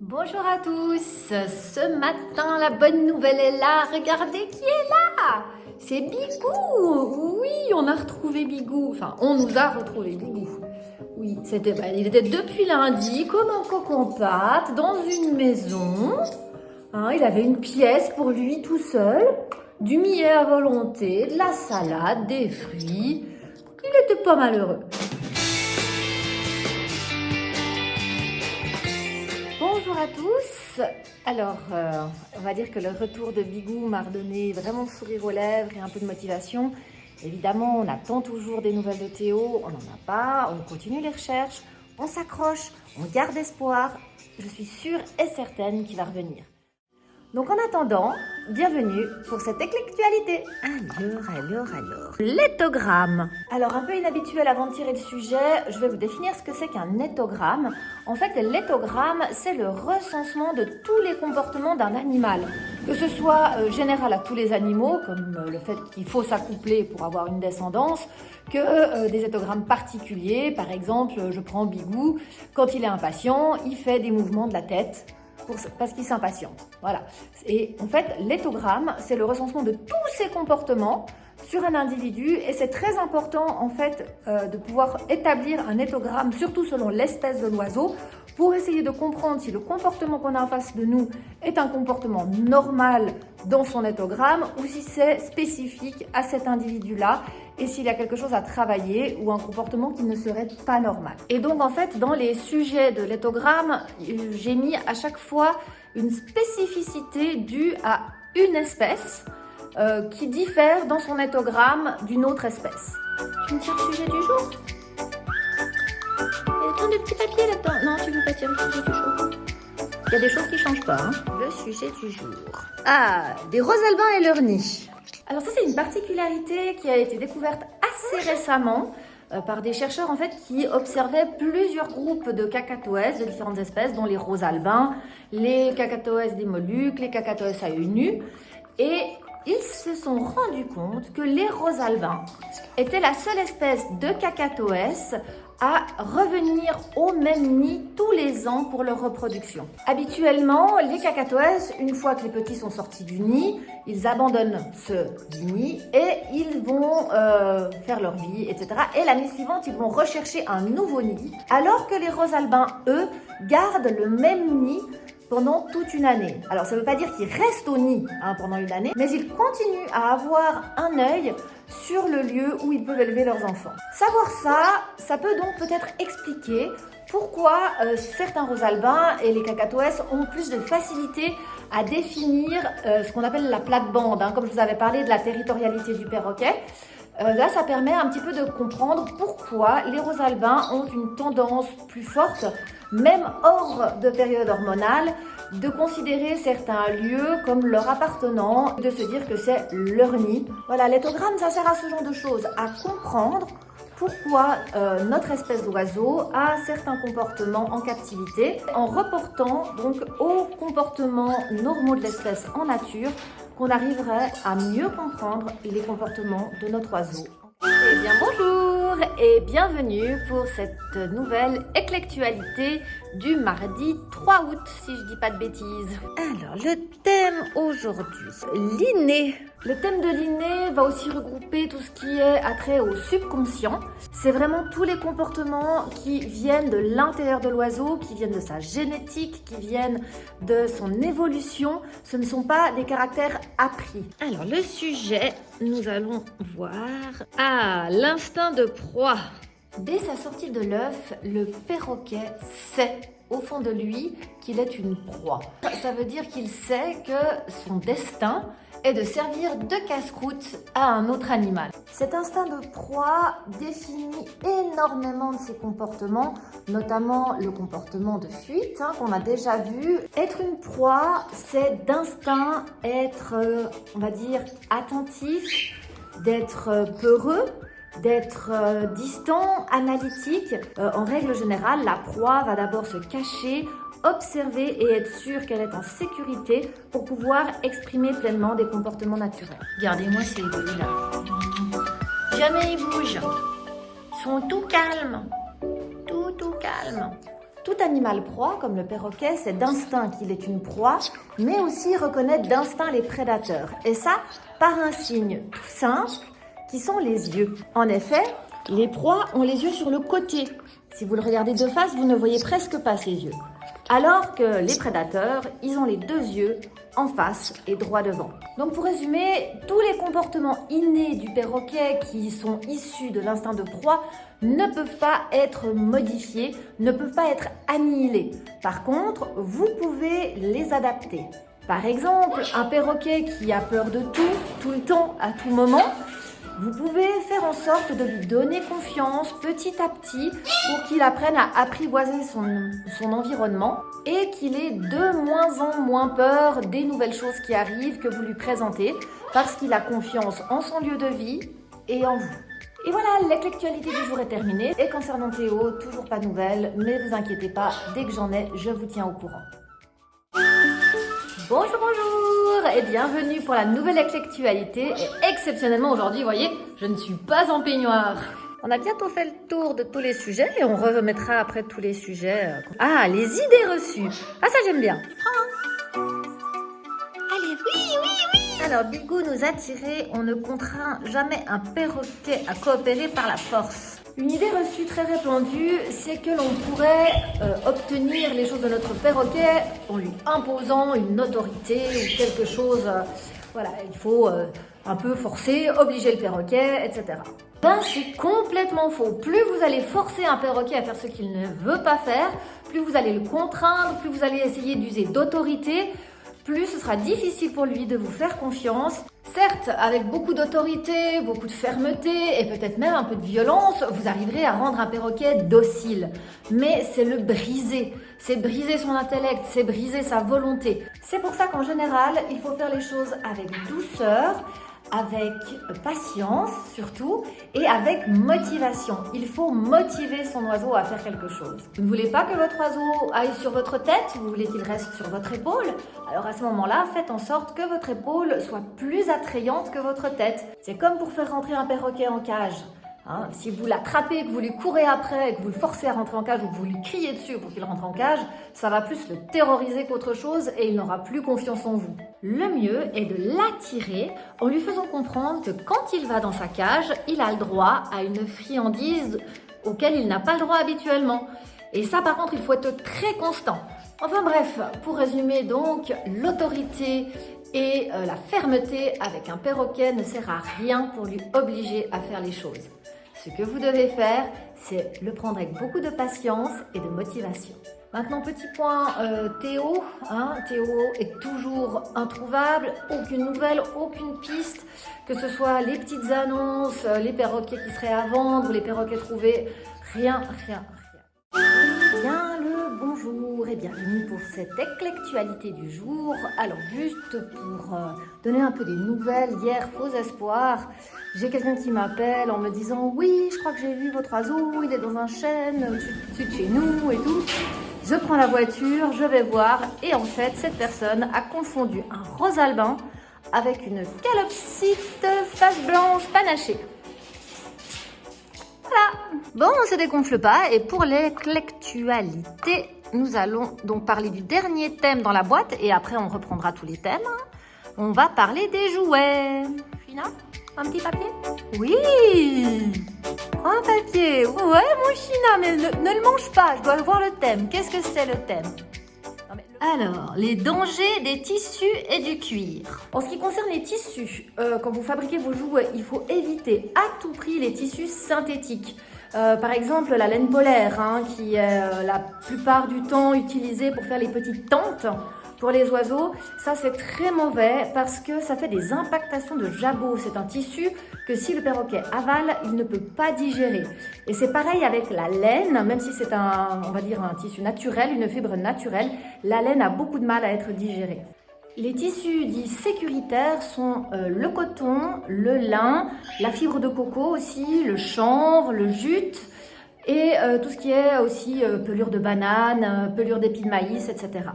Bonjour à tous, ce matin la bonne nouvelle est là, regardez qui est là. C'est Bigou. Oui, on a retrouvé Bigou, enfin on nous a retrouvé Bigou. Oui, il était depuis lundi comme un coq en pâte dans une maison. Il avait une pièce pour lui tout seul, du millet à volonté, de la salade, des fruits. Il était pas malheureux. Bonjour à tous. Alors, on va dire que le retour de Bigou m'a redonné vraiment le sourire aux lèvres et un peu de motivation. Évidemment, on attend toujours des nouvelles de Théo, on n'en a pas, on continue les recherches, on s'accroche, on garde espoir. Je suis sûre et certaine qu'il va revenir. Donc en attendant, bienvenue pour cette éclectualité. Alors. L'étogramme. Alors un peu inhabituel avant de tirer le sujet, je vais vous définir ce que c'est qu'un étogramme. En fait, l'étogramme, c'est le recensement de tous les comportements d'un animal. Que ce soit général à tous les animaux, comme le fait qu'il faut s'accoupler pour avoir une descendance, que des étogrammes particuliers. Par exemple, je prends Bigou, quand il est impatient, il fait des mouvements de la tête. Parce qu'il s'impatiente. Voilà. Et en fait, l'étogramme, c'est le recensement de tous ces comportements sur un individu et c'est très important en fait de pouvoir établir un étogramme, surtout selon l'espèce de l'oiseau, pour essayer de comprendre si le comportement qu'on a en face de nous est un comportement normal dans son étogramme ou si c'est spécifique à cet individu-là et s'il y a quelque chose à travailler ou un comportement qui ne serait pas normal. Et donc en fait, dans les sujets de l'étogramme, j'ai mis à chaque fois une spécificité due à une espèce qui diffère dans son étogramme d'une autre espèce. Tu me tires le sujet du jour? Il y a plein de petits papiers là-dedans. Non, tu ne veux pas tirer le sujet du jour. Il y a des choses qui ne changent pas. Le sujet du jour. Des rosalbins et leur nid. Alors ça, c'est une particularité qui a été découverte assez récemment par des chercheurs en fait qui observaient plusieurs groupes de cacatoès de différentes espèces, dont les rosalbins, les cacatoès des Moluques, les cacatoès à œil nu. Et ils se sont rendus compte que les rosalbins étaient la seule espèce de cacatoès à revenir au même nid tous les ans pour leur reproduction. Habituellement, les cacatoès, une fois que les petits sont sortis du nid, ils abandonnent ce nid et ils vont faire leur vie, etc. Et l'année suivante, ils vont rechercher un nouveau nid, alors que les rosalbins, eux, gardent le même nid pendant toute une année. Alors ça ne veut pas dire qu'ils restent au nid pendant une année, mais ils continuent à avoir un œil sur le lieu où ils peuvent élever leurs enfants. Savoir ça, ça peut donc peut-être expliquer pourquoi certains rosalbins et les cacatoès ont plus de facilité à définir ce qu'on appelle la plate-bande, comme je vous avais parlé de la territorialité du perroquet. Là, ça permet un petit peu de comprendre pourquoi les rosalbins ont une tendance plus forte, même hors de période hormonale, de considérer certains lieux comme leur appartenant, de se dire que c'est leur nid. Voilà, l'étogramme, ça sert à ce genre de choses, à comprendre pourquoi notre espèce d'oiseau a certains comportements en captivité, en reportant donc aux comportements normaux de l'espèce en nature, qu'on arriverait à mieux comprendre les comportements de notre oiseau. Eh bien bonjour et bienvenue pour cette nouvelle éclectualité du mardi 3 août, si je dis pas de bêtises. Alors, le thème aujourd'hui, l'inné. Le thème de l'inné va aussi regrouper tout ce qui est attrait au subconscient. C'est vraiment tous les comportements qui viennent de l'intérieur de l'oiseau, qui viennent de sa génétique, qui viennent de son évolution. Ce ne sont pas des caractères appris. Alors, le sujet, nous allons voir. L'instinct de proie. Dès sa sortie de l'œuf, le perroquet sait au fond de lui qu'il est une proie. Ça veut dire qu'il sait que son destin est de servir de casse-croûte à un autre animal. Cet instinct de proie définit énormément de ses comportements, notamment le comportement de fuite qu'on a déjà vu. Être une proie, c'est d'instinct être, on va dire, attentif, d'être peureux, d'être distant, analytique. En règle générale, la proie va d'abord se cacher, observer et être sûre qu'elle est en sécurité pour pouvoir exprimer pleinement des comportements naturels. Regardez-moi ces bruits là. Jamais ils bougent. Ils sont tout calmes. Tout calmes. Tout animal proie, comme le perroquet, c'est d'instinct qu'il est une proie, mais aussi reconnaît d'instinct les prédateurs. Et ça, par un signe tout simple, qui sont les yeux. En effet, les proies ont les yeux sur le côté. Si vous le regardez de face, vous ne voyez presque pas ses yeux. Alors que les prédateurs, ils ont les deux yeux en face et droit devant. Donc pour résumer, tous les comportements innés du perroquet qui sont issus de l'instinct de proie ne peuvent pas être modifiés, ne peuvent pas être annihilés. Par contre, vous pouvez les adapter. Par exemple, un perroquet qui a peur de tout le temps, à tout moment, vous pouvez faire en sorte de lui donner confiance petit à petit pour qu'il apprenne à apprivoiser son environnement et qu'il ait de moins en moins peur des nouvelles choses qui arrivent que vous lui présentez parce qu'il a confiance en son lieu de vie et en vous. Et voilà, l'actualité du jour est terminée. Et concernant Théo, toujours pas de nouvelles, mais vous inquiétez pas, dès que j'en ai, je vous tiens au courant. Bonjour, bonjour et bienvenue pour la nouvelle actualité. Et exceptionnellement aujourd'hui, vous voyez, je ne suis pas en peignoir. On a bientôt fait le tour de tous les sujets et on remettra après tous les sujets. Ah, les idées reçues. Ah, ça j'aime bien. Allez, oui. Alors, Bigou nous a tiré, on ne contraint jamais un perroquet à coopérer par la force. Une idée reçue très répandue, c'est que l'on pourrait obtenir les choses de notre perroquet en lui imposant une autorité ou quelque chose. Voilà, il faut un peu forcer, obliger le perroquet, etc. Ben, c'est complètement faux. Plus vous allez forcer un perroquet à faire ce qu'il ne veut pas faire, plus vous allez le contraindre, plus vous allez essayer d'user d'autorité, plus ce sera difficile pour lui de vous faire confiance. Certes, avec beaucoup d'autorité, beaucoup de fermeté et peut-être même un peu de violence, vous arriverez à rendre un perroquet docile. Mais c'est le briser. C'est briser son intellect, c'est briser sa volonté. C'est pour ça qu'en général, il faut faire les choses avec douceur, avec patience surtout et avec motivation. Il faut motiver son oiseau à faire quelque chose. Vous ne voulez pas que votre oiseau aille sur votre tête, vous voulez qu'il reste sur votre épaule. Alors à ce moment-là, faites en sorte que votre épaule soit plus attrayante que votre tête. C'est comme pour faire rentrer un perroquet en cage. Si vous l'attrapez, que vous lui courez après, que vous le forcez à rentrer en cage ou que vous lui criez dessus pour qu'il rentre en cage, ça va plus le terroriser qu'autre chose et il n'aura plus confiance en vous. Le mieux est de l'attirer en lui faisant comprendre que quand il va dans sa cage, il a le droit à une friandise auquel il n'a pas le droit habituellement. Et ça, par contre, il faut être très constant. Enfin bref, pour résumer donc, l'autorité et la fermeté avec un perroquet ne sert à rien pour lui obliger à faire les choses. Ce que vous devez faire, c'est le prendre avec beaucoup de patience et de motivation. Maintenant, petit point, Théo. Théo est toujours introuvable, aucune nouvelle, aucune piste, que ce soit les petites annonces, les perroquets qui seraient à vendre ou les perroquets trouvés, rien. Bien le bonjour et bienvenue pour cette actualité du jour. Alors juste pour donner un peu des nouvelles, hier, faux espoir, j'ai quelqu'un qui m'appelle en me disant « Oui, je crois que j'ai vu votre oiseau, il est dans un chêne au-dessus de chez nous et tout ». Je prends la voiture, je vais voir et en fait cette personne a confondu un rosalbin avec une calopsite face blanche panachée. Voilà. Bon, on se dégonfle pas et pour l'actualité, nous allons donc parler du dernier thème dans la boîte et après on reprendra tous les thèmes. On va parler des jouets. Fina, un petit papier? Oui, un papier. Ouais, mon China, mais ne le mange pas, je dois voir le thème. Qu'est-ce que c'est le thème? Alors, les dangers des tissus et du cuir. En ce qui concerne les tissus, quand vous fabriquez vos jouets, il faut éviter à tout prix les tissus synthétiques. Par exemple, la laine polaire, qui est la plupart du temps utilisée pour faire les petites tentes pour les oiseaux. Ça, c'est très mauvais parce que ça fait des impactations de jabot. C'est un tissu que si le perroquet avale, il ne peut pas digérer. Et c'est pareil avec la laine, même si c'est on va dire un tissu naturel, une fibre naturelle, la laine a beaucoup de mal à être digérée. Les tissus dits sécuritaires sont le coton, le lin, la fibre de coco aussi, le chanvre, le jute et tout ce qui est aussi pelure de banane, pelure d'épis de maïs, etc.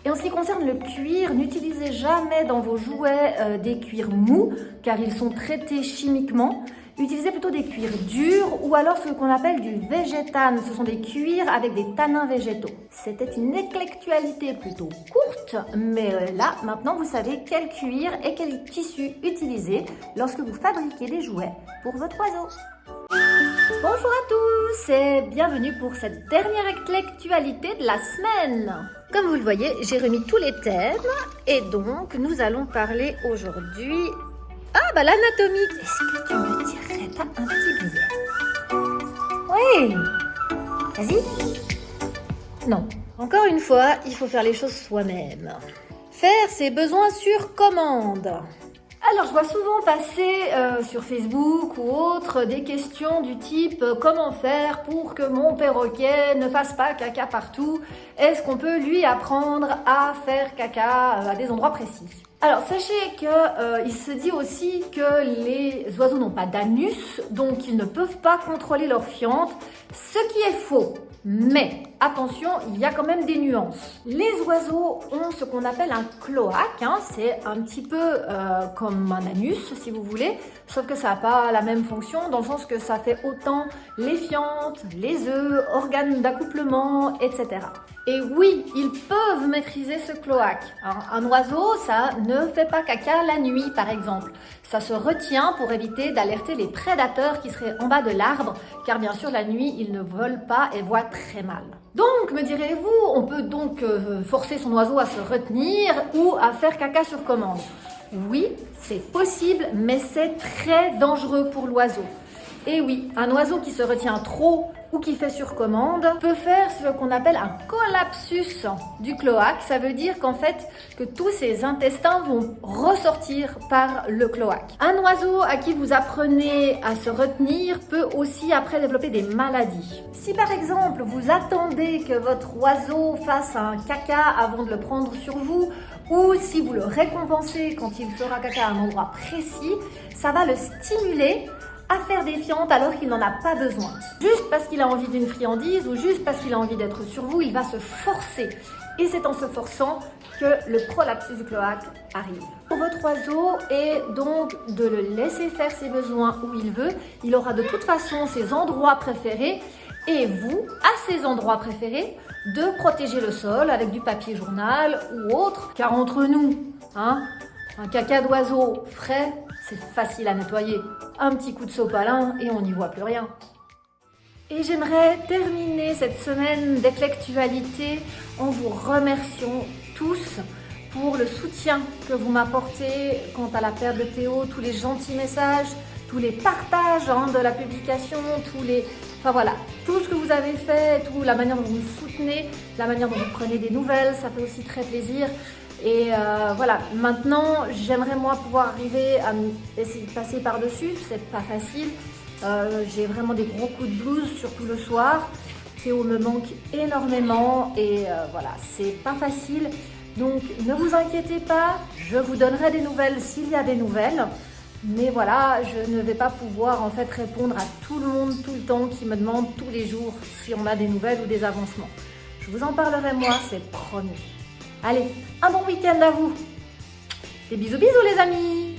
Et en ce qui concerne le cuir, n'utilisez jamais dans vos jouets des cuirs mous car ils sont traités chimiquement utilisez plutôt des cuirs durs ou alors ce qu'on appelle du végétane. Ce sont des cuirs avec des tanins végétaux. C'était une intellectualité plutôt courte, mais là, maintenant, vous savez quel cuir et quel tissu utiliser lorsque vous fabriquez des jouets pour votre oiseau. Bonjour à tous et bienvenue pour cette dernière intellectualité de la semaine. Comme vous le voyez, j'ai remis tous les thèmes et donc nous allons parler aujourd'hui... l'anatomie. Est-ce que tu me tirerais pas un petit billet? Oui. Vas-y. Non. Encore une fois, il faut faire les choses soi-même. Faire ses besoins sur commande. Alors, je vois souvent passer sur Facebook ou autre des questions du type comment faire pour que mon perroquet ne fasse pas caca partout? Est-ce qu'on peut lui apprendre à faire caca à des endroits précis? Alors, sachez qu'il se dit aussi que les oiseaux n'ont pas d'anus, donc ils ne peuvent pas contrôler leur fiente, ce qui est faux. Mais attention, il y a quand même des nuances. Les oiseaux ont ce qu'on appelle un cloaque, c'est un petit peu comme un anus si vous voulez, sauf que ça n'a pas la même fonction dans le sens que ça fait autant les fientes, les œufs, organes d'accouplement, etc. Et oui, ils peuvent maîtriser ce cloaque. Un oiseau, ça ne fait pas caca la nuit par exemple. Ça se retient pour éviter d'alerter les prédateurs qui seraient en bas de l'arbre, car bien sûr la nuit, ils ne volent pas et voient très mal. Donc, me direz-vous, on peut donc forcer son oiseau à se retenir ou à faire caca sur commande. Oui, c'est possible, mais c'est très dangereux pour l'oiseau. Et oui, un oiseau qui se retient trop ou qui fait sur commande peut faire ce qu'on appelle un collapsus du cloaque. Ça veut dire qu'en fait, que tous ses intestins vont ressortir par le cloaque. Un oiseau à qui vous apprenez à se retenir peut aussi après développer des maladies. Si par exemple, vous attendez que votre oiseau fasse un caca avant de le prendre sur vous, ou si vous le récompensez quand il fera caca à un endroit précis, ça va le stimuler à faire des fientes alors qu'il n'en a pas besoin. Juste parce qu'il a envie d'une friandise ou juste parce qu'il a envie d'être sur vous, il va se forcer. Et c'est en se forçant que le prolapsus du cloaque arrive. Pour votre oiseau est donc de le laisser faire ses besoins où il veut. Il aura de toute façon ses endroits préférés et vous, à ces endroits préférés, de protéger le sol avec du papier journal ou autre. Car entre nous, un caca d'oiseau frais, c'est facile à nettoyer. Un petit coup de sopalin et on n'y voit plus rien. Et j'aimerais terminer cette semaine d'intellectualité en vous remerciant tous pour le soutien que vous m'apportez quant à la perte de Théo, tous les gentils messages, tous les partages de la publication, tout ce que vous avez fait, la manière dont vous me soutenez, la manière dont vous prenez des nouvelles, ça fait aussi très plaisir. Et maintenant, j'aimerais moi pouvoir arriver à essayer de passer par-dessus, c'est pas facile. J'ai vraiment des gros coups de blues, surtout le soir. Théo me manque énormément et c'est pas facile. Donc ne vous inquiétez pas, je vous donnerai des nouvelles s'il y a des nouvelles. Mais voilà, je ne vais pas pouvoir en fait répondre à tout le monde tout le temps qui me demande tous les jours si on a des nouvelles ou des avancements. Je vous en parlerai moi, c'est promis. Allez, un bon week-end à vous. Des bisous bisous les amis.